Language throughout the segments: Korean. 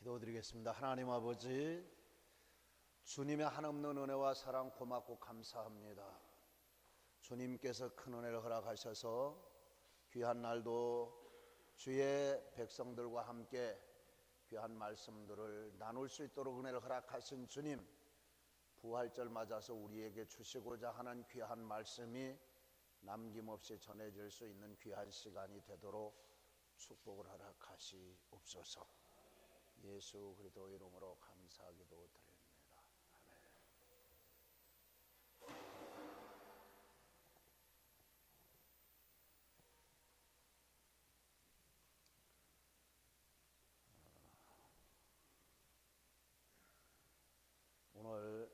기도드리겠습니다. 하나님 아버지, 주님의 한없는 은혜와 사랑 고맙고 감사합니다. 주님께서 큰 은혜를 허락하셔서 귀한 날도 주의 백성들과 함께 귀한 말씀들을 나눌 수 있도록 은혜를 허락하신 주님, 부활절 맞아서 우리에게 주시고자 하는 귀한 말씀이 남김없이 전해질 수 있는 귀한 시간이 되도록 축복을 허락하시옵소서. 예수 그리스도 이름으로 감사하기도 드립니다. 오늘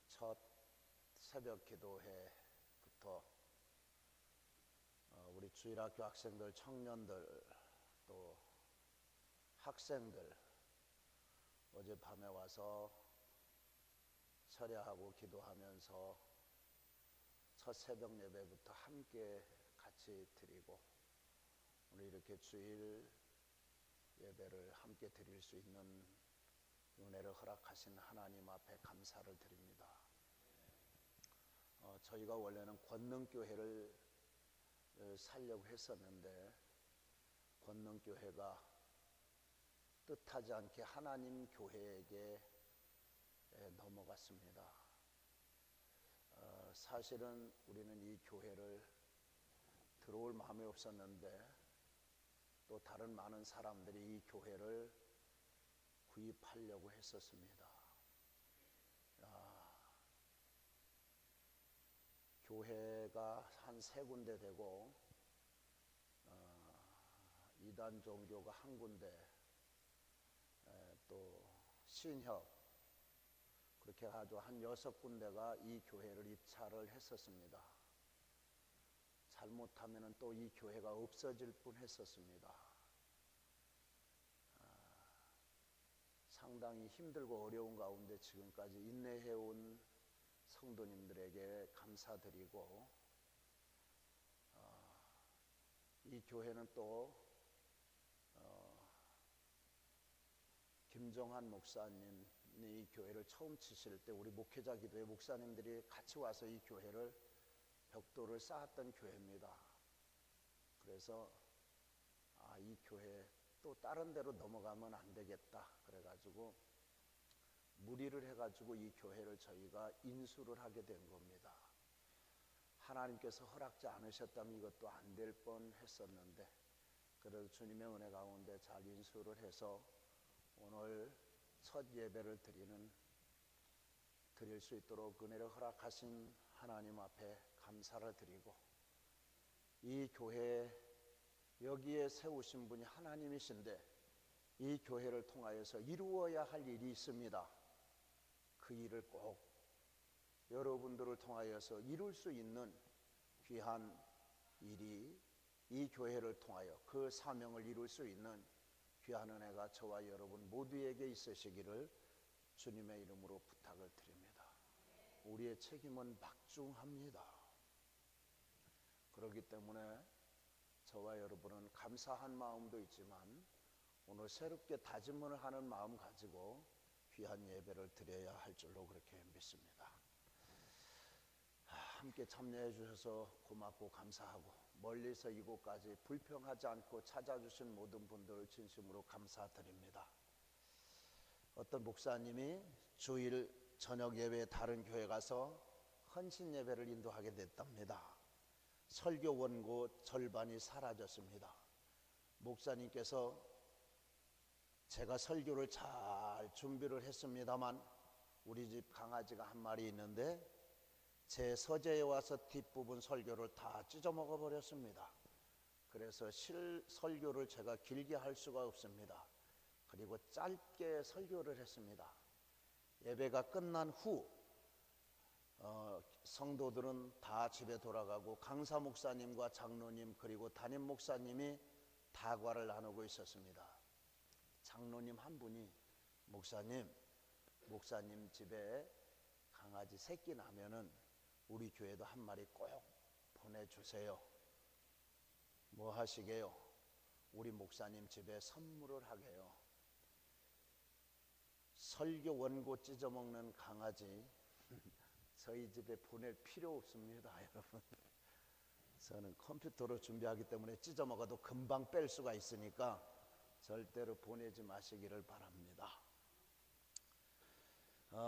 첫 새벽 기도회부터 우리 주일학교 학생들, 청년들, 또 학생들 어젯밤에 와서 철야하고 기도하면서 첫 새벽 예배부터 함께 같이 드리고 오늘 이렇게 주일 예배를 함께 드릴 수 있는 은혜를 허락하신 하나님 앞에 감사를 드립니다. 저희가 원래는 권능교회를 살려고 했었는데 권능교회가 뜻하지 않게 하나님 교회에게 넘어갔습니다. 사실은 우리는 이 교회를 들어올 마음이 없었는데 또 다른 많은 사람들이 이 교회를 구입하려고 했었습니다. 교회가 한 3군데 되고 이단 종교가 한 군데, 또 신협, 그렇게 해가지고 한 6군데가 이 교회를 입찰을 했었습니다. 잘못하면 또 이 교회가 없어질 뻔 했었습니다. 상당히 힘들고 어려운 가운데 지금까지 인내해온 성도님들에게 감사드리고, 이 교회는 또 김정한 목사님이 이 교회를 처음 치실 때 우리 목회자 기도회 목사님들이 같이 와서 이 교회를 벽돌을 쌓았던 교회입니다. 그래서 이 교회 또 다른 데로 넘어가면 안 되겠다 그래가지고 무리를 해가지고 이 교회를 저희가 인수를 하게 된 겁니다. 하나님께서 허락지 않으셨다면 이것도 안 될 뻔 했었는데 그래도 주님의 은혜 가운데 잘 인수를 해서 오늘 첫 예배를 드릴 수 있도록 은혜를 허락하신 하나님 앞에 감사를 드리고, 이 교회 여기에 세우신 분이 하나님이신데 이 교회를 통하여서 이루어야 할 일이 있습니다. 그 일을 꼭 여러분들을 통하여서 이룰 수 있는 귀한 일이 이 교회를 통하여 그 사명을 이룰 수 있는 귀한 은혜가 저와 여러분 모두에게 있으시기를 주님의 이름으로 부탁을 드립니다. 우리의 책임은 막중합니다. 그렇기 때문에 저와 여러분은 감사한 마음도 있지만 오늘 새롭게 다짐을 하는 마음 가지고 귀한 예배를 드려야 할 줄로 그렇게 믿습니다. 함께 참여해 주셔서 고맙고 감사하고 멀리서 이곳까지 불평하지 않고 찾아주신 모든 분들을 진심으로 감사드립니다. 어떤 목사님이 주일 저녁 예배에 다른 교회 가서 헌신 예배를 인도하게 됐답니다. 설교 원고 절반이 사라졌습니다. 목사님께서 제가 설교를 잘 준비를 했습니다만 우리 집 강아지가 한 마리 있는데 제 서재에 와서 뒷부분 설교를 다 찢어먹어 버렸습니다. 그래서 설교를 제가 길게 할 수가 없습니다. 그리고 짧게 설교를 했습니다. 예배가 끝난 후 성도들은 다 집에 돌아가고 강사 목사님과 장로님 그리고 담임 목사님이 다과를 나누고 있었습니다. 장로님 한 분이 목사님 집에 강아지 새끼 나면은 우리 교회도 한 마리 꼭 보내주세요. 뭐 하시게요? 우리 목사님 집에 선물을 하게요. 설교 원고 찢어먹는 강아지 저희 집에 보낼 필요 없습니다, 여러분. 저는 컴퓨터로 준비하기 때문에 찢어먹어도 금방 뺄 수가 있으니까 절대로 보내지 마시기를 바랍니다.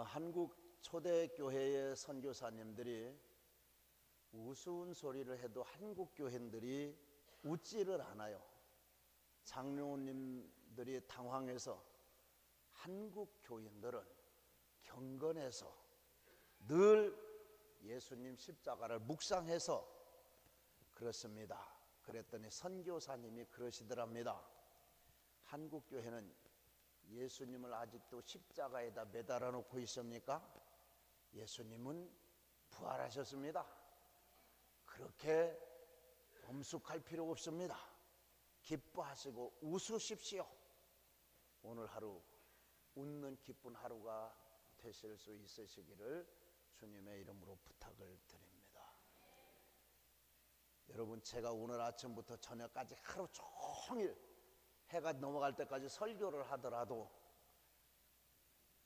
한국 초대교회의 선교사님들이 우스운 소리를 해도 한국 교인들이 웃지를 않아요. 장로님들이 당황해서 한국 교인들은 경건해서 늘 예수님 십자가를 묵상해서 그렇습니다. 그랬더니 선교사님이 그러시더랍니다. 한국 교회는 예수님을 아직도 십자가에다 매달아 놓고 있습니까? 예수님은 부활하셨습니다. 그렇게 엄숙할 필요 없습니다. 기뻐하시고 웃으십시오. 오늘 하루 웃는 기쁜 하루가 되실 수 있으시기를 주님의 이름으로 부탁을 드립니다. 여러분, 제가 오늘 아침부터 저녁까지 하루 종일 해가 넘어갈 때까지 설교를 하더라도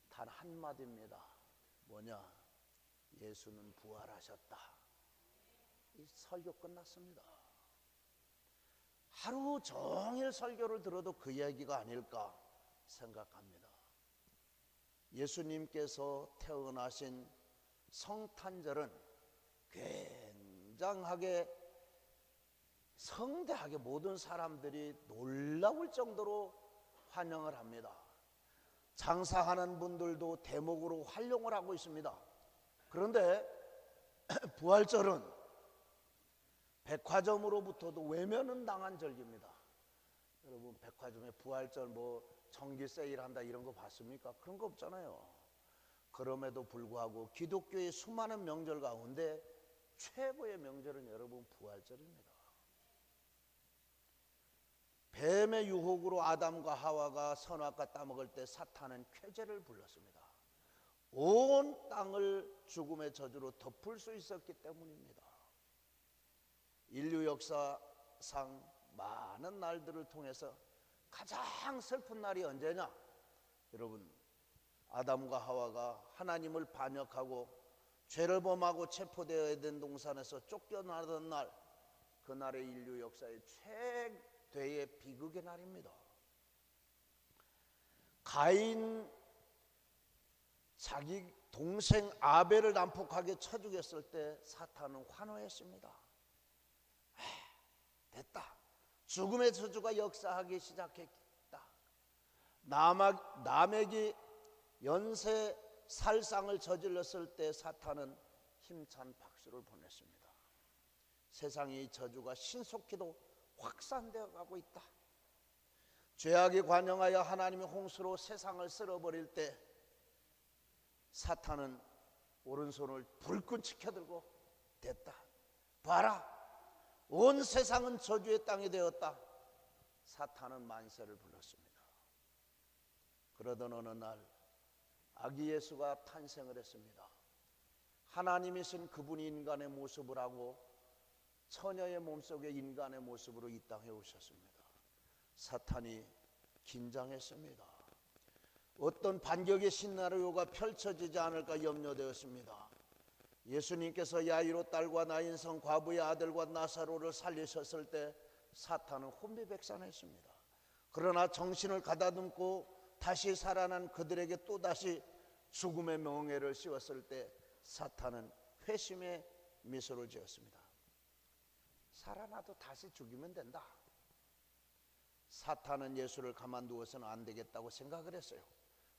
단 한마디입니다. 뭐냐? 예수는 부활하셨다. 이 설교 끝났습니다. 하루 종일 설교를 들어도 그 얘기가 아닐까 생각합니다. 예수님께서 태어나신 성탄절은 굉장하게 성대하게 모든 사람들이 놀라울 정도로 환영을 합니다. 장사하는 분들도 대목으로 활용을 하고 있습니다. 그런데 부활절은 백화점으로부터도 외면은 당한 절기입니다. 여러분, 백화점에 부활절 정기 세일한다 이런 거 봤습니까? 그런 거 없잖아요. 그럼에도 불구하고 기독교의 수많은 명절 가운데 최고의 명절은 여러분 부활절입니다. 뱀의 유혹으로 아담과 하와가 선악과 따먹을 때 사탄은 쾌재를 불렀습니다. 온 땅을 죽음의 저주로 덮을 수 있었기 때문입니다. 인류 역사상 많은 날들을 통해서 가장 슬픈 날이 언제냐? 여러분, 아담과 하와가 하나님을 반역하고 죄를 범하고 체포되어야 된 동산에서 쫓겨나던 날, 그날의 인류 역사의 최대의 비극의 날입니다. 가인 자기 동생 아벨을 난폭하게 쳐 죽였을 때 사탄은 환호했습니다. 됐다. 죽음의 저주가 역사하기 시작했다. 남에게 연쇄 살상을 저질렀을 때 사탄은 힘찬 박수를 보냈습니다. 세상의 저주가 신속히도 확산되어 가고 있다. 죄악이 관영하여 하나님의 홍수로 세상을 쓸어버릴 때 사탄은 오른손을 불끈 치켜들고 됐다. 봐라. 온 세상은 저주의 땅이 되었다. 사탄은 만세를 불렀습니다. 그러던 어느 날 아기 예수가 탄생을 했습니다. 하나님이신 그분이 인간의 모습을 하고 처녀의 몸속에 인간의 모습으로 이 땅에 오셨습니다. 사탄이 긴장했습니다. 어떤 반격의 시나리오가 펼쳐지지 않을까 염려되었습니다. 예수님께서 야이로 딸과 나인성 과부의 아들과 나사로를 살리셨을 때 사탄은 혼비백산했습니다. 그러나 정신을 가다듬고 다시 살아난 그들에게 또다시 죽음의 멍에를 씌웠을 때 사탄은 회심의 미소를 지었습니다. 살아나도 다시 죽이면 된다. 사탄은 예수를 가만두어서는 안 되겠다고 생각을 했어요.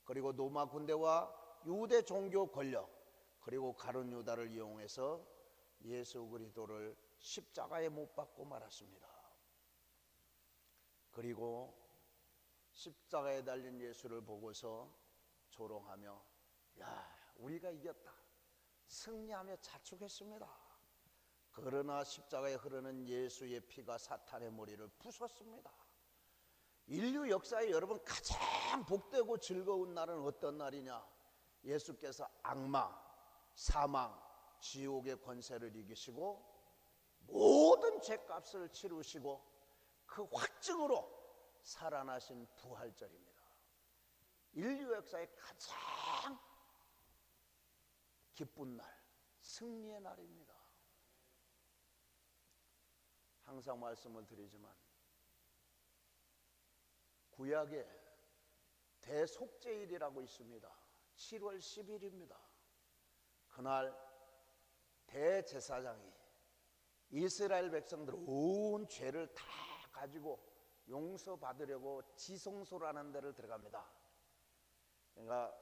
그리고 로마 군대와 유대 종교 권력 그리고 가룟 유다를 이용해서 예수 그리스도를 십자가에 못 박고 말았습니다. 그리고 십자가에 달린 예수를 보고서 조롱하며 야, 우리가 이겼다. 승리하며 자축했습니다. 그러나 십자가에 흐르는 예수의 피가 사탄의 머리를 부쉈습니다. 인류 역사에 여러분 가장 복되고 즐거운 날은 어떤 날이냐? 예수께서 악마, 사망, 지옥의 권세를 이기시고 모든 죄값을 치르시고 그 확증으로 살아나신 부활절입니다. 인류 역사의 가장 기쁜 날, 승리의 날입니다. 항상 말씀을 드리지만 구약에 대속죄일이라고 있습니다. 7월 10일입니다. 그날 대제사장이 이스라엘 백성들 온 죄를 다 가지고 용서받으려고 지성소라는 데를 들어갑니다. 그러니까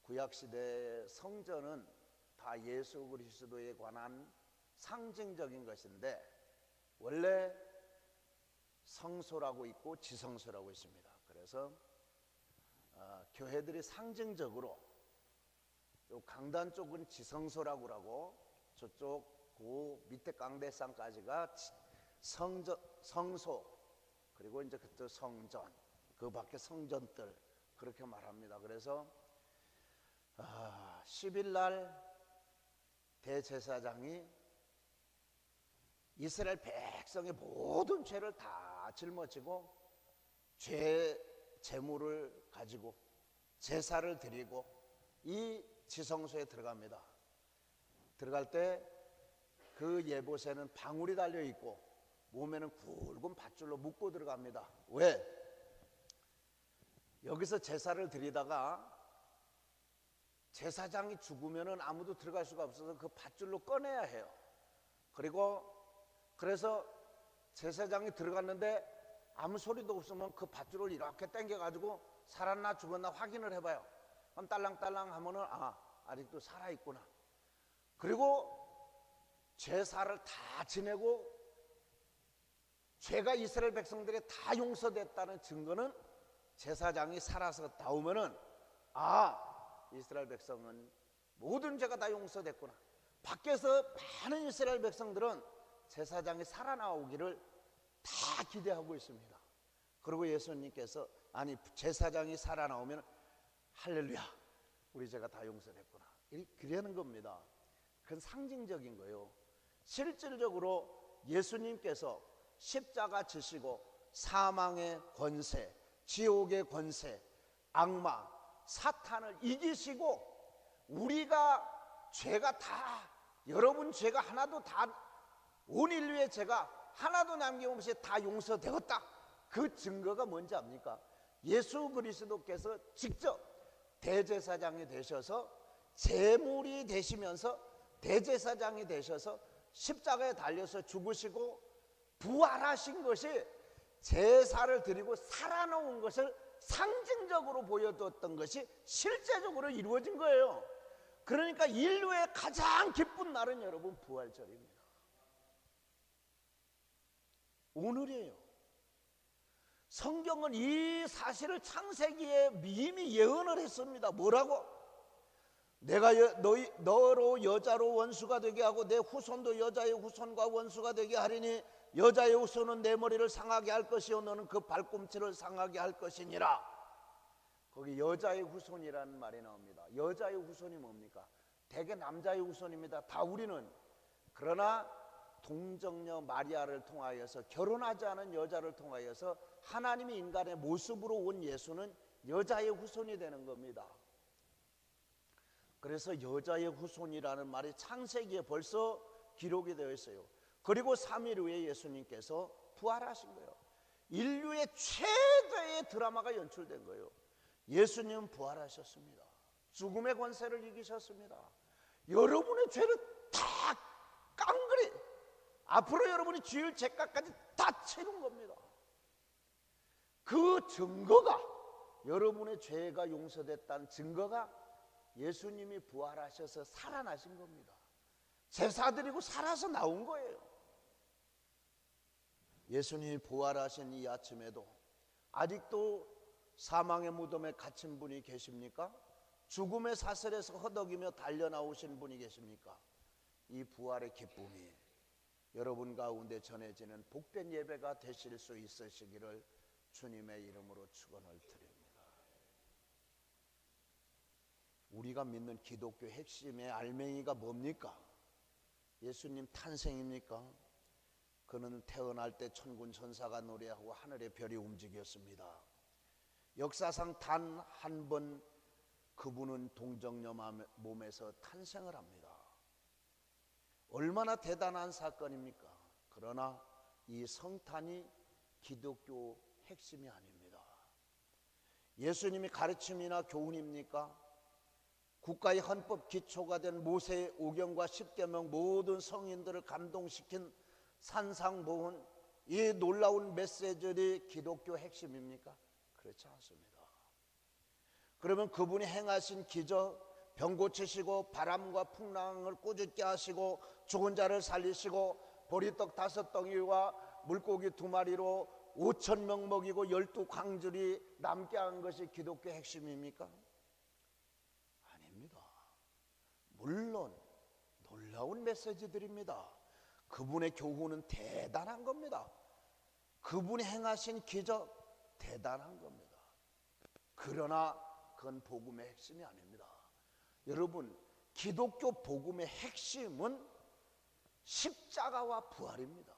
구약시대의 성전은 다 예수 그리스도에 관한 상징적인 것인데 원래 성소라고 있고 지성소라고 있습니다. 그래서 교회들이 상징적으로 강단 쪽은 지성소라고 하고 저쪽 그 밑에 강대상까지가 성소, 그리고 이제 그쪽 성전, 그 밖에 성전들 그렇게 말합니다. 그래서 10일 날 대제사장이 이스라엘 백성의 모든 죄를 다 짊어지고 제물을 가지고 제사를 드리고 이 지성소에 들어갑니다. 들어갈 때 그 예봇에는 방울이 달려 있고 몸에는 굵은 밧줄로 묶고 들어갑니다. 왜? 여기서 제사를 드리다가 제사장이 죽으면은 아무도 들어갈 수가 없어서 그 밧줄로 꺼내야 해요. 그래서 제사장이 들어갔는데 아무 소리도 없으면 그 밧줄을 이렇게 당겨가지고 살았나 죽었나 확인을 해봐요. 그럼 딸랑딸랑 하면은 아직도 살아있구나. 그리고 제사를 다 지내고 죄가 이스라엘 백성들이 다 용서됐다는 증거는 제사장이 살아서 나오면은 이스라엘 백성은 모든 죄가 다 용서됐구나. 밖에서 많은 이스라엘 백성들은 제사장이 살아나오기를 다 기대하고 있습니다. 그리고 예수님께서 제사장이 살아나오면 할렐루야, 우리 죄가 다 용서됐구나, 그러는 겁니다. 그건 상징적인 거예요. 실질적으로 예수님께서 십자가 지시고 사망의 권세, 지옥의 권세, 악마, 사탄을 이기시고 우리가 죄가 다, 여러분 죄가 하나도 다, 온 인류의 죄가 하나도 남김없이 다 용서되었다. 그 증거가 뭔지 압니까? 예수 그리스도께서 직접 대제사장이 되셔서 제물이 되시면서 대제사장이 되셔서 십자가에 달려서 죽으시고 부활하신 것이 제사를 드리고 살아나온 것을 상징적으로 보여줬던 것이 실제적으로 이루어진 거예요. 그러니까 인류의 가장 기쁜 날은 여러분 부활절입니다. 오늘이에요. 성경은 이 사실을 창세기에 이미 예언을 했습니다. 뭐라고? 내가 너로 여자로 원수가 되게 하고 내 후손도 여자의 후손과 원수가 되게 하리니 여자의 후손은 내 머리를 상하게 할 것이요 너는 그 발꿈치를 상하게 할 것이니라. 거기 여자의 후손이라는 말이 나옵니다. 여자의 후손이 뭡니까? 대개 남자의 후손입니다. 다 우리는. 그러나 동정녀 마리아를 통하여서, 결혼하지 않은 여자를 통하여서 하나님이 인간의 모습으로 온 예수는 여자의 후손이 되는 겁니다. 그래서 여자의 후손이라는 말이 창세기에 벌써 기록이 되어 있어요. 그리고 3일 후에 예수님께서 부활하신 거예요. 인류의 최대의 드라마가 연출된 거예요. 예수님은 부활하셨습니다. 죽음의 권세를 이기셨습니다. 여러분의 죄를 다 깡그리, 앞으로 여러분이 지을 죄값까지 다 치른 겁니다. 그 증거가, 여러분의 죄가 용서됐다는 증거가 예수님이 부활하셔서 살아나신 겁니다. 제사 드리고 살아서 나온 거예요. 예수님이 부활하신 이 아침에도 아직도 사망의 무덤에 갇힌 분이 계십니까? 죽음의 사슬에서 허덕이며 달려나오신 분이 계십니까? 이 부활의 기쁨이 여러분 가운데 전해지는 복된 예배가 되실 수 있으시기를 주님의 이름으로 축원을 드립니다. 우리가 믿는 기독교 핵심의 알맹이가 뭡니까? 예수님 탄생입니까? 그는 태어날 때 천군 천사가 노래하고 하늘의 별이 움직였습니다. 역사상 단 한 번 그분은 동정녀 몸에서 탄생을 합니다. 얼마나 대단한 사건입니까? 그러나 이 성탄이 기독교 핵심이 아닙니다. 예수님이 가르침이나 교훈입니까? 국가의 헌법 기초가 된 모세의 오경과 십계명 모든 성인들을 감동시킨 산상보훈, 이 놀라운 메시지들이 기독교 핵심입니까? 그렇지 않습니다. 그러면 그분이 행하신 기적, 병 고치시고 바람과 풍랑을 꾸짖게 하시고 죽은 자를 살리시고 보리떡 5덩이와 물고기 2마리로 5,000명 먹이고 12광절이 남게 한 것이 기독교 핵심입니까? 아닙니다. 물론 놀라운 메시지들입니다. 그분의 교훈은 대단한 겁니다. 그분이 행하신 기적 대단한 겁니다. 그러나 그건 복음의 핵심이 아닙니다. 여러분, 기독교 복음의 핵심은 십자가와 부활입니다.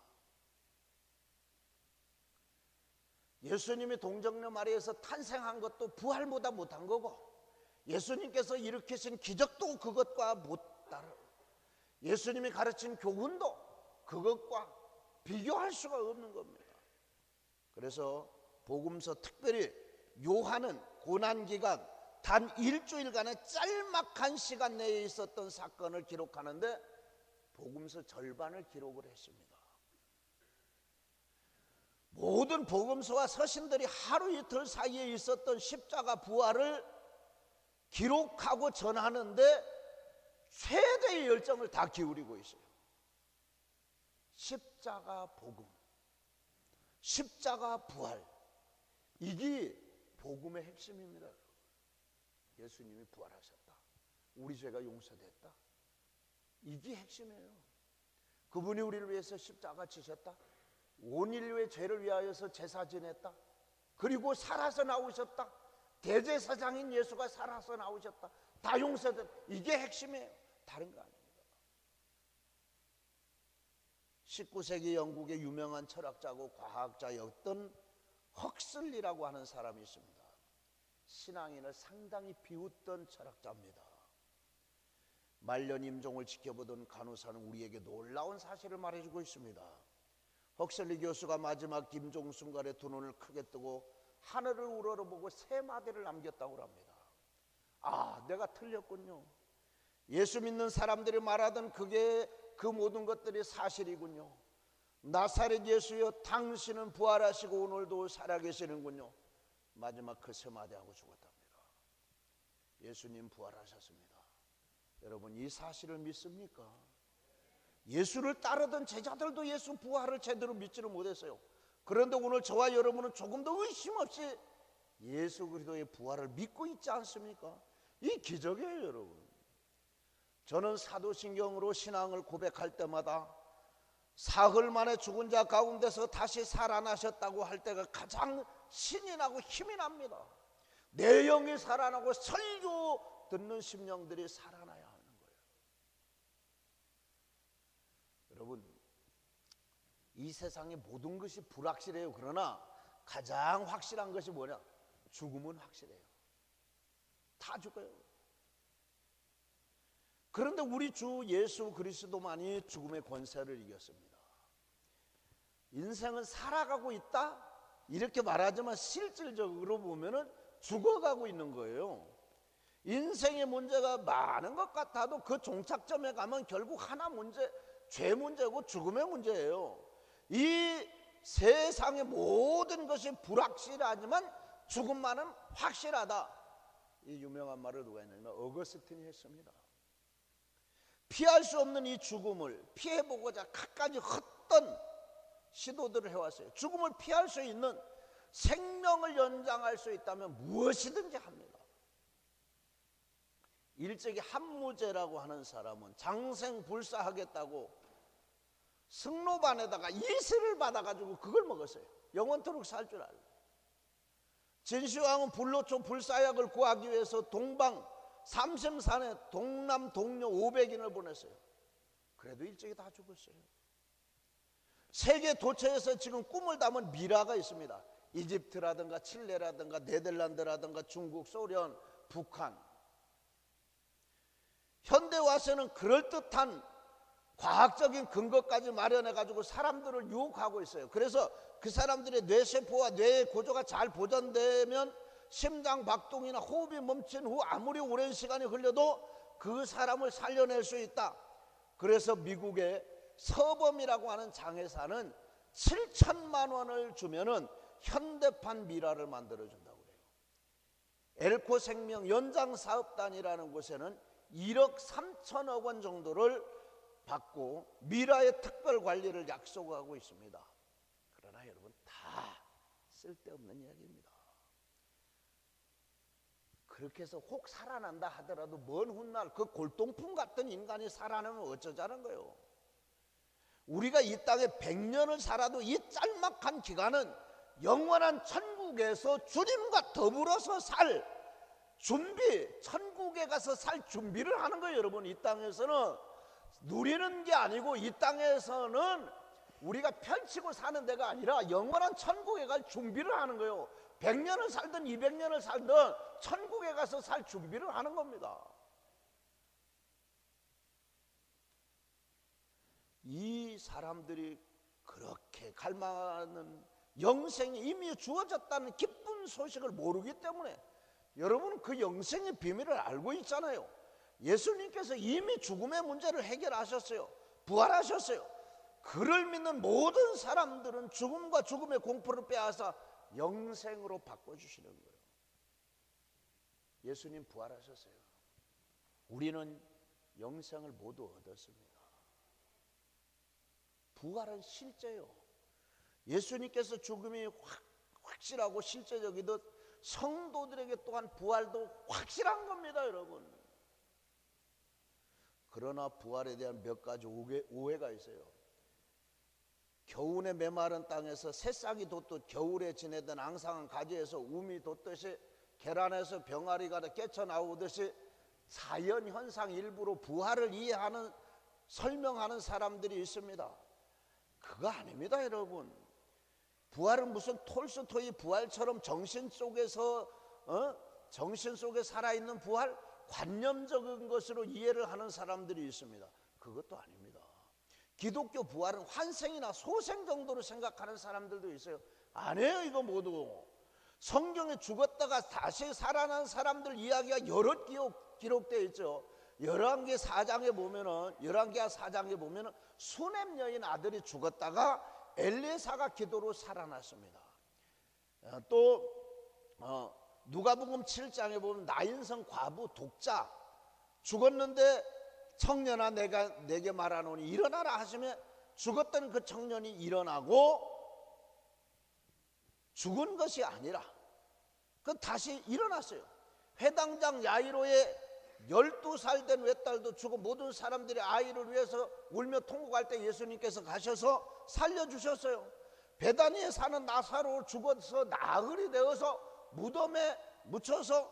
예수님이 동정녀 마리아에서 탄생한 것도 부활보다 못한 거고, 예수님께서 일으키신 기적도 그것과 못 따라, 예수님이 가르친 교훈도 그것과 비교할 수가 없는 겁니다. 그래서 복음서, 특별히 요한은 고난기간 단 일주일간의 짤막한 시간 내에 있었던 사건을 기록하는데 복음서 절반을 기록을 했습니다. 모든 복음서와 서신들이 하루 이틀 사이에 있었던 십자가 부활을 기록하고 전하는데 최대의 열정을 다 기울이고 있어요. 십자가 복음, 십자가 부활, 이게 복음의 핵심입니다. 예수님이 부활하셨다, 우리 죄가 용서됐다, 이게 핵심이에요. 그분이 우리를 위해서 십자가 지셨다, 온 인류의 죄를 위하여서 제사 지냈다, 그리고 살아서 나오셨다, 대제사장인 예수가 살아서 나오셨다, 다 용서됐다, 이게 핵심이에요. 다른 거 아닙니다. 19세기 영국의 유명한 철학자고 과학자였던 헉슬리라고 하는 사람이 있습니다. 신앙인을 상당히 비웃던 철학자입니다. 말년 임종을 지켜보던 간호사는 우리에게 놀라운 사실을 말해주고 있습니다. 헉슬리 교수가 마지막 임종 순간에 두 눈을 크게 뜨고 하늘을 우러러보고 3마디를 남겼다고 합니다. 아, 내가 틀렸군요. 예수 믿는 사람들이 말하던 그 모든 것들이 사실이군요. 나사렛 예수여, 당신은 부활하시고 오늘도 살아계시는군요. 마지막 그 3마디 하고 죽었답니다. 예수님 부활하셨습니다. 여러분, 이 사실을 믿습니까? 예수를 따르던 제자들도 예수 부활을 제대로 믿지를 못했어요. 그런데 오늘 저와 여러분은 조금 더 의심 없이 예수 그리스도의 부활을 믿고 있지 않습니까? 이 기적이에요, 여러분. 저는 사도신경으로 신앙을 고백할 때마다 사흘 만에 죽은 자 가운데서 다시 살아나셨다고 할 때가 가장 신이 나고 힘이 납니다. 내 영이 살아나고 설교 듣는 심령들이 살아나야 하는 거예요. 여러분, 이 세상의 모든 것이 불확실해요. 그러나 가장 확실한 것이 뭐냐? 죽음은 확실해요. 다 죽어요. 그런데 우리 주 예수 그리스도만이 죽음의 권세를 이겼습니다. 인생은 살아가고 있다 이렇게 말하지만 실질적으로 보면은 죽어가고 있는 거예요. 인생의 문제가 많은 것 같아도 그 종착점에 가면 결국 하나 문제, 죄 문제고 죽음의 문제예요. 이 세상의 모든 것이 불확실하지만 죽음만은 확실하다. 이 유명한 말을 누가 했냐면 어거스틴이 했습니다. 피할 수 없는 이 죽음을 피해보고자 갖가지 헛된 시도들을 해왔어요. 죽음을 피할 수 있는, 생명을 연장할 수 있다면 무엇이든지 합니다. 일찍이 한무제라고 하는 사람은 장생불사하겠다고 승로반에다가 이슬을 받아가지고 그걸 먹었어요. 영원토록 살 줄 알고. 진시황은 불로초 불사약을 구하기 위해서 동방 삼심산에 동남 동료 500인을 보냈어요. 그래도 일찍이 다 죽었어요. 세계 도처에서 지금 꿈을 담은 미라가 있습니다. 이집트라든가 칠레라든가 네덜란드라든가 중국, 소련, 북한. 현대 와서는 그럴듯한 과학적인 근거까지 마련해가지고 사람들을 유혹하고 있어요. 그래서 그 사람들의 뇌세포와 뇌의 구조가 잘 보존되면 심장 박동이나 호흡이 멈춘 후 아무리 오랜 시간이 흘려도 그 사람을 살려낼 수 있다. 그래서 미국의 서범이라고 하는 장애사는 7천만 원을 주면은 현대판 미라를 만들어준다고 그래요. 엘코 생명 연장사업단이라는 곳에는 1억 3천억 원 정도를 받고 미라의 특별 관리를 약속하고 있습니다. 그러나 여러분, 다 쓸데없는 이야기입니다. 그렇게 해서 혹 살아난다 하더라도 먼 훗날 그 골동품 같은 인간이 살아나면 어쩌자는 거예요. 우리가 이 땅에 100년을 살아도 이 짤막한 기간은 영원한 천국에서 주님과 더불어서 살 준비, 천국에 가서 살 준비를 하는 거예요. 여러분, 이 땅에서는 누리는 게 아니고 이 땅에서는 우리가 펼치고 사는 데가 아니라 영원한 천국에 갈 준비를 하는 거예요. 100년을 살든 200년을 살든 천국에 가서 살 준비를 하는 겁니다. 이 사람들이 그렇게 갈망하는 영생이 이미 주어졌다는 기쁜 소식을 모르기 때문에, 여러분은 그 영생의 비밀을 알고 있잖아요. 예수님께서 이미 죽음의 문제를 해결하셨어요. 부활하셨어요. 그를 믿는 모든 사람들은 죽음과 죽음의 공포를 빼앗아 영생으로 바꿔주시는 거예요. 예수님 부활하셨어요. 우리는 영생을 모두 얻었습니다. 부활은 실제요. 예수님께서 죽음이 확실하고 실제적이듯 성도들에게 또한 부활도 확실한 겁니다, 여러분. 그러나 부활에 대한 몇 가지 오해가 있어요. 겨우내 메마른 땅에서 새싹이 돋듯 겨울에 지내던 앙상한 가지에서 우미 돋듯이 계란에서 병아리가 깨쳐나오듯이 자연현상 일부로 부활을 이해하는, 설명하는 사람들이 있습니다. 그거 아닙니다, 여러분. 부활은 무슨 톨스토이 부활처럼 정신 속에서 정신 속에 살아있는 부활, 관념적인 것으로 이해를 하는 사람들이 있습니다. 그것도 아닙니다. 기독교 부활은 환생이나 소생 정도로 생각하는 사람들도 있어요. 아니에요, 이거 모두. 성경에 죽었다가 다시 살아난 사람들 이야기가 여럿 기록되어 있죠. 열왕기하 4장에 보면은 수넴 여인 아들이 죽었다가 엘리사가 기도로 살아났습니다. 또 누가복음 7장에 보면 나인성 과부 독자 죽었는데 청년아 내게 말하노니 일어나라 하시면 죽었던 그 청년이 일어나고 죽은 것이 아니라 그 다시 일어났어요. 회당장 야이로의 12살 된 외딸도 죽고 모든 사람들이 아이를 위해서 울며 통곡할 때 예수님께서 가셔서 살려주셨어요. 베다니에 사는 나사로 죽어서 나흘이 되어서 무덤에 묻혀서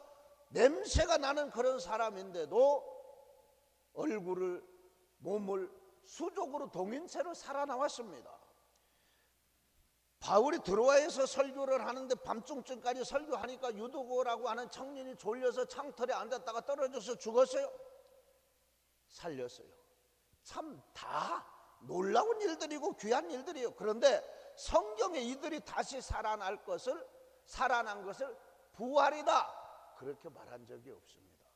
냄새가 나는 그런 사람인데도 얼굴을, 몸을 수족으로 동인 채로 살아나왔습니다. 바울이 드로아에서 설교를 하는데 밤중쯤까지 설교하니까 유도고라고 하는 청년이 졸려서 창틀에 앉았다가 떨어져서 죽었어요. 살렸어요. 참 다 놀라운 일들이고 귀한 일들이에요. 그런데 성경에 이들이 다시 살아난 것을 부활이다 그렇게 말한 적이 없습니다.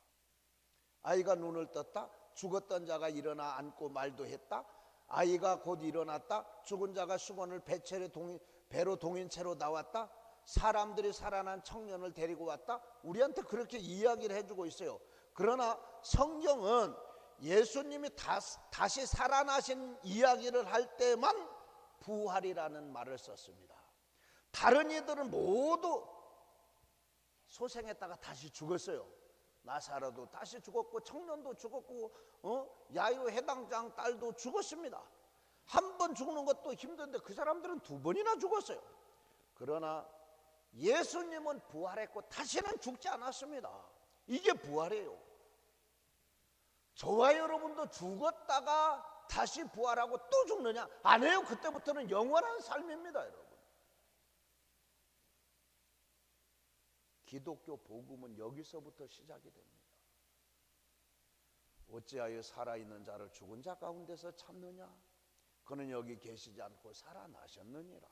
아이가 눈을 떴다, 죽었던 자가 일어나 앉고 말도 했다, 아이가 곧 일어났다, 죽은 자가 수건을 배로 동인 채로 나왔다, 사람들이 살아난 청년을 데리고 왔다, 우리한테 그렇게 이야기를 해주고 있어요. 그러나 성경은 예수님이 다시 살아나신 이야기를 할 때만 부활이라는 말을 썼습니다. 다른 이들은 모두 소생했다가 다시 죽었어요. 나사로도 다시 죽었고 청년도 죽었고 야이로 해당장 딸도 죽었습니다. 한 번 죽는 것도 힘든데 그 사람들은 2번이나 죽었어요. 그러나 예수님은 부활했고 다시는 죽지 않았습니다. 이게 부활이에요. 저와 여러분도 죽었다가 다시 부활하고 또 죽느냐? 아니에요. 그때부터는 영원한 삶입니다, 여러분. 기독교 복음은 여기서부터 시작이 됩니다. 어찌하여 살아있는 자를 죽은 자 가운데서 찾느냐? 그는 여기 계시지 않고 살아나셨느니라.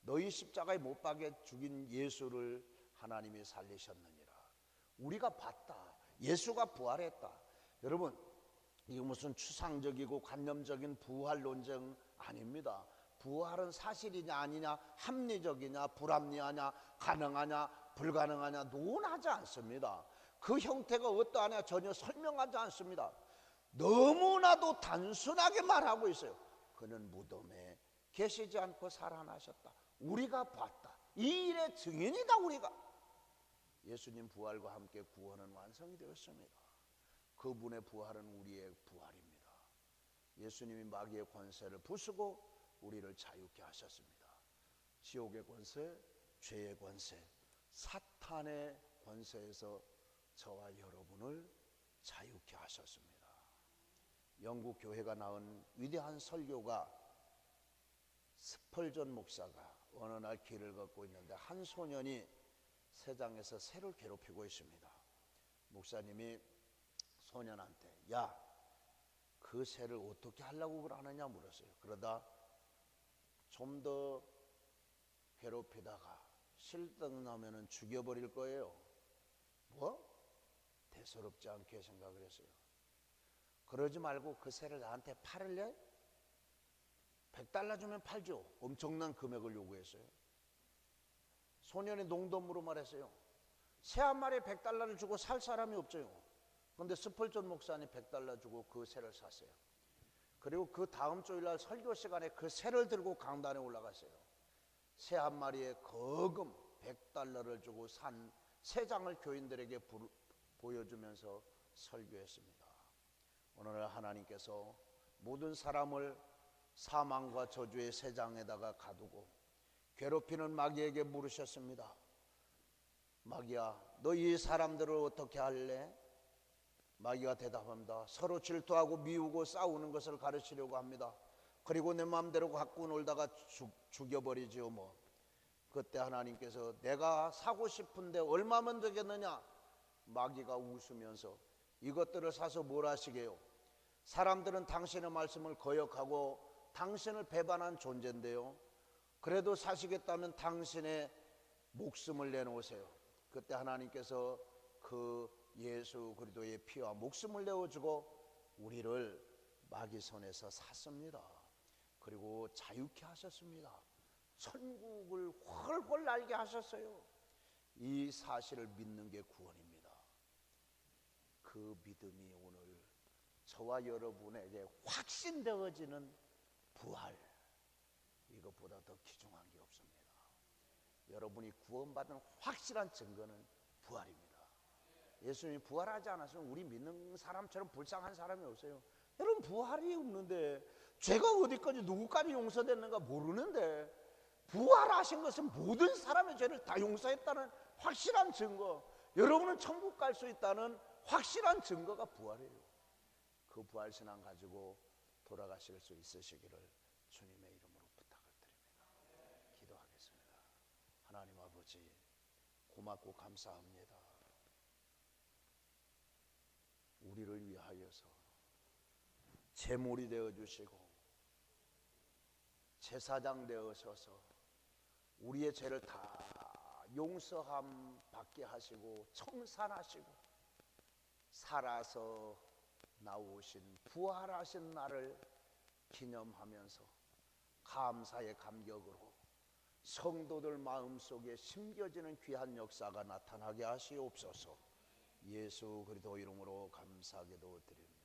너희 십자가에 못 박에 죽인 예수를 하나님이 살리셨느니라. 우리가 봤다. 예수가 부활했다. 여러분, 이게 무슨 추상적이고 관념적인 부활 논쟁 아닙니다. 부활은 사실이냐 아니냐, 합리적이냐 불합리하냐, 가능하냐 불가능하냐 논하지 않습니다. 그 형태가 어떠하냐 전혀 설명하지 않습니다. 너무나도 단순하게 말하고 있어요. 그는 무덤에 계시지 않고 살아나셨다. 우리가 봤다. 이 일의 증인이다. 우리가 예수님 부활과 함께 구원은 완성이 되었습니다. 그분의 부활은 우리의 부활입니다. 예수님이 마귀의 권세를 부수고 우리를 자유케 하셨습니다. 지옥의 권세, 죄의 권세, 사탄의 권세에서 저와 여러분을 자유케 하셨습니다. 영국 교회가 낳은 위대한 설교가 스펄전 목사가 어느 날 길을 걷고 있는데 한 소년이 새장에서 새를 괴롭히고 있습니다. 목사님이 소년한테 야, 그 새를 어떻게 하려고 그러느냐 물었어요. 그러다 좀 더 괴롭히다가 실증나면은 죽여버릴 거예요. 뭐? 대수롭지 않게 생각을 했어요. 그러지 말고 그 새를 나한테 팔을래? 100달러 주면 팔죠. 엄청난 금액을 요구했어요. 소년이 농담으로 말했어요. 새 한 마리에 100달러를 주고 살 사람이 없어요. 그런데 스펄전 목사님 100달러 주고 그 새를 샀어요. 그리고 그 다음 주일날 설교 시간에 그 새를 들고 강단에 올라갔어요. 새 한 마리에 거금 100달러를 주고 산 새 장을 교인들에게 보여주면서 설교했습니다. 오늘 하나님께서 모든 사람을 사망과 저주의 새 장에다가 가두고 괴롭히는 마귀에게 물으셨습니다. 마귀야, 너 이 사람들을 어떻게 할래? 마귀가 대답합니다. 서로 질투하고 미우고 싸우는 것을 가르치려고 합니다. 그리고 내 마음대로 갖고 놀다가 죽여버리지요 뭐. 그때 하나님께서 내가 사고 싶은데 얼마면 되겠느냐? 마귀가 웃으면서 이것들을 사서 뭘 하시게요? 사람들은 당신의 말씀을 거역하고 당신을 배반한 존재인데요. 그래도 사시겠다면 당신의 목숨을 내놓으세요. 그때 하나님께서 그 예수 그리스도의 피와 목숨을 내어주고 우리를 마귀 손에서 샀습니다. 그리고 자유케 하셨습니다. 천국을 훨훨 날게 하셨어요. 이 사실을 믿는 게 구원입니다. 그 믿음이 오늘 저와 여러분에게 확신되어지는 부활, 이것보다 더 귀중한 게 없습니다. 여러분이 구원받은 확실한 증거는 부활입니다. 예수님이 부활하지 않았으면 우리 믿는 사람처럼 불쌍한 사람이 없어요. 여러분, 부활이 없는데 죄가 어디까지 누구까지 용서됐는가 모르는데 부활하신 것은 모든 사람의 죄를 다 용서했다는 확실한 증거, 여러분은 천국 갈 수 있다는 확실한 증거가 부활이에요. 그 부활신앙 가지고 돌아가실 수 있으시기를 주님의 이름으로 부탁을 드립니다. 기도하겠습니다. 하나님 아버지, 고맙고 감사합니다. 우리를 위하여서 제물이 되어주시고 제사장 되어서서 우리의 죄를 다 용서함 받게 하시고 청산하시고 살아서 나오신 부활하신 날을 기념하면서 감사의 감격으로 성도들 마음속에 심겨지는 귀한 역사가 나타나게 하시옵소서. 예수 그리스도 이름으로 감사하게도 드립니다.